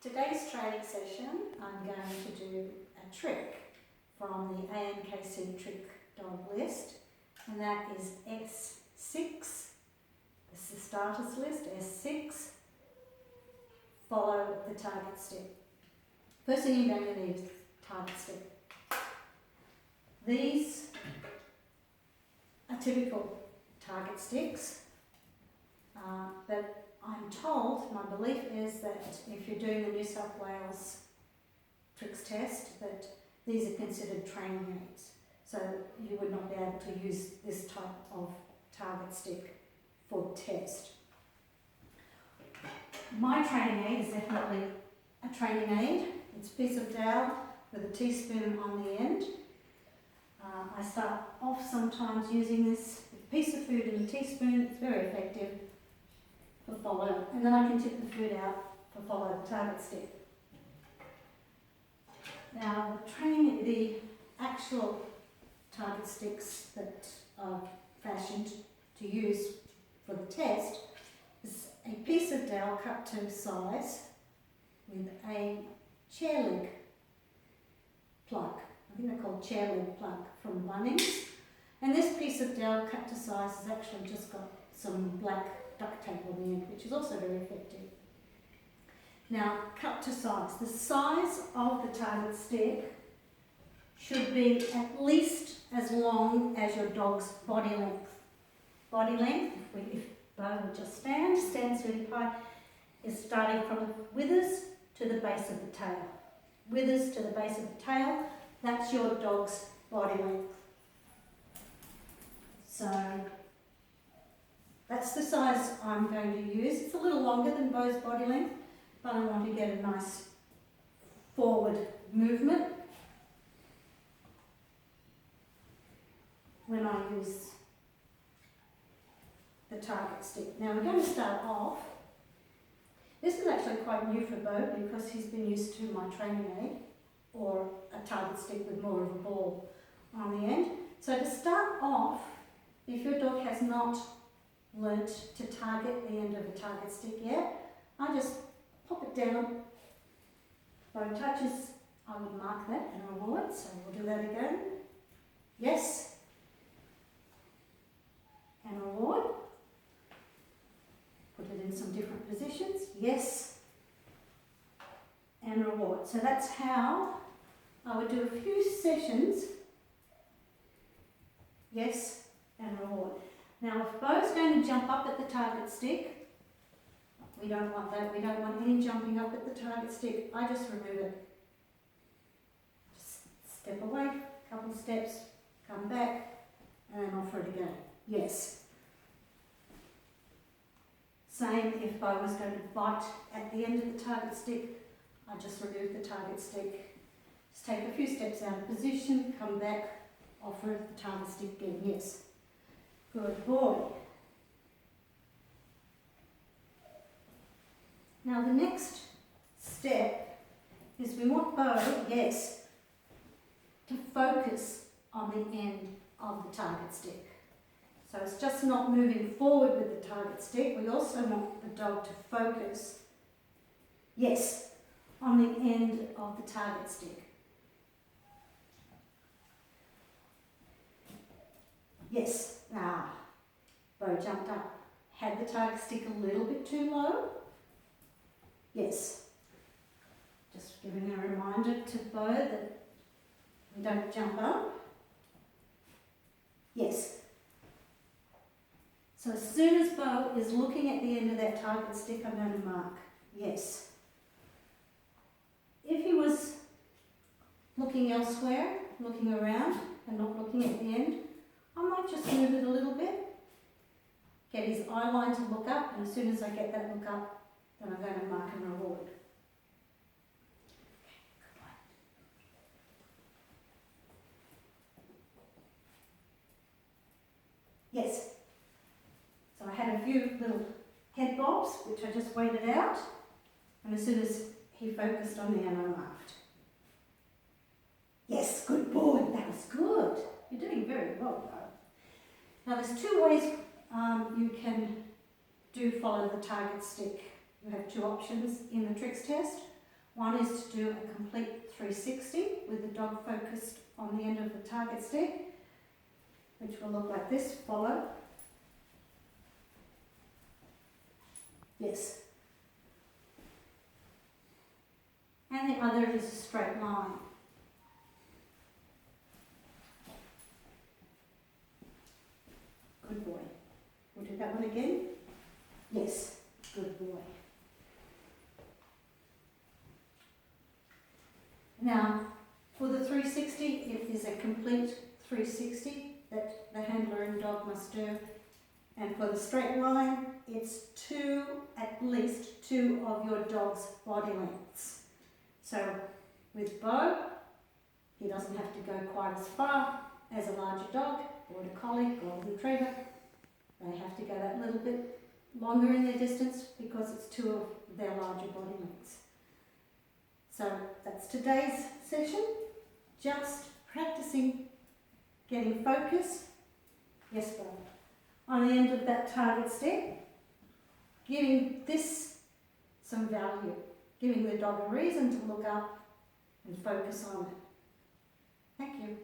Today's training session, I'm going to do a trick from the ANKC trick dog list, and that is S6. This is the starters list, S6. Follow the target stick. First thing you're going to need is target stick. These are typical target sticks, but I'm told, my belief is that if you're doing the New South Wales tricks test, that these are considered training aids. So you would not be able to use this type of target stick for test. My training aid is definitely a training aid. It's a piece of dowel with a teaspoon on the end. I start off sometimes using this piece of food in a teaspoon. It's very effective for follow, and then I can tip the food out for follow the target stick. Now the actual target sticks that are fashioned to use for the test is a piece of dowel cut to size with a chair leg plug. I think they're called chair leg plug from Bunnings. And this piece of dowel cut to size has actually just got some black duct tape on the end, which is also very effective. Now, cut to size. The size of the target stick should be at least as long as your dog's body length. Body length, if Bo would just stands really high, is starting from the withers to the base of the tail. Withers to the base of the tail, that's your dog's body length. So that's the size I'm going to use. It's a little longer than Bo's body length, but I want to get a nice forward movement when I use the target stick. Now we're going to start off. This is actually quite new for Bo because he's been used to my training aid or a target stick with more of a ball on the end. So to start off, if your dog has not learnt to target the end of a target stick yet, I just pop it down. Bo touches, I would mark that and reward, so we'll do that again. Yes. And reward. Put it in some different positions. Yes. And reward. So that's how I would do a few sessions. Yes. And reward. Now if Bo's going to jump up at the target stick, we don't want that. We don't want any jumping up at the target stick. I just remove it. Just step away, a couple of steps, come back, and then offer it again. Yes. Same if Bo was going to bite at the end of the target stick, I just remove the target stick. Just take a few steps out of position, come back, offer the target stick again. Yes. Good boy. Now the next step is we want Bo, yes, to focus on the end of the target stick. So it's just not moving forward with the target stick. We also want the dog to focus, yes, on the end of the target stick. Yes. Bo jumped up. Had the target stick a little bit too low? Yes. Just giving a reminder to Bo that we don't jump up. Yes. So as soon as Bo is looking at the end of that target stick, I'm going to mark. Yes. If he was looking elsewhere, looking around and not looking at the end, I might just move it a little bit, get his eye line to look up, and as soon as I get that look up, then I'm going to mark and reward. Yes. So I had a few little head bobs, which I just waited out, and as soon as he focused on the end, I marked. Yes, good boy, that was good. You're doing very well, Bo. Now there's two ways you can do follow the target stick. You have two options in the tricks test. One is to do a complete 360 with the dog focused on the end of the target stick, which will look like this. Follow. Yes. And the other is a straight line. Good boy. We'll do that one again. Yes. Good boy. Now, for the 360, it is a complete 360 that the handler and dog must do. And for the straight line, it's at least two of your dog's body lengths. So with Bo, he doesn't have to go quite as far as a larger dog, border collie, golden retriever. They have to go that little bit longer in their distance because it's two of their larger body lengths. So that's today's session, just practicing getting focus, yes Bo, on the end of that target stick, giving this some value, giving the dog a reason to look up and focus on it. Thank you.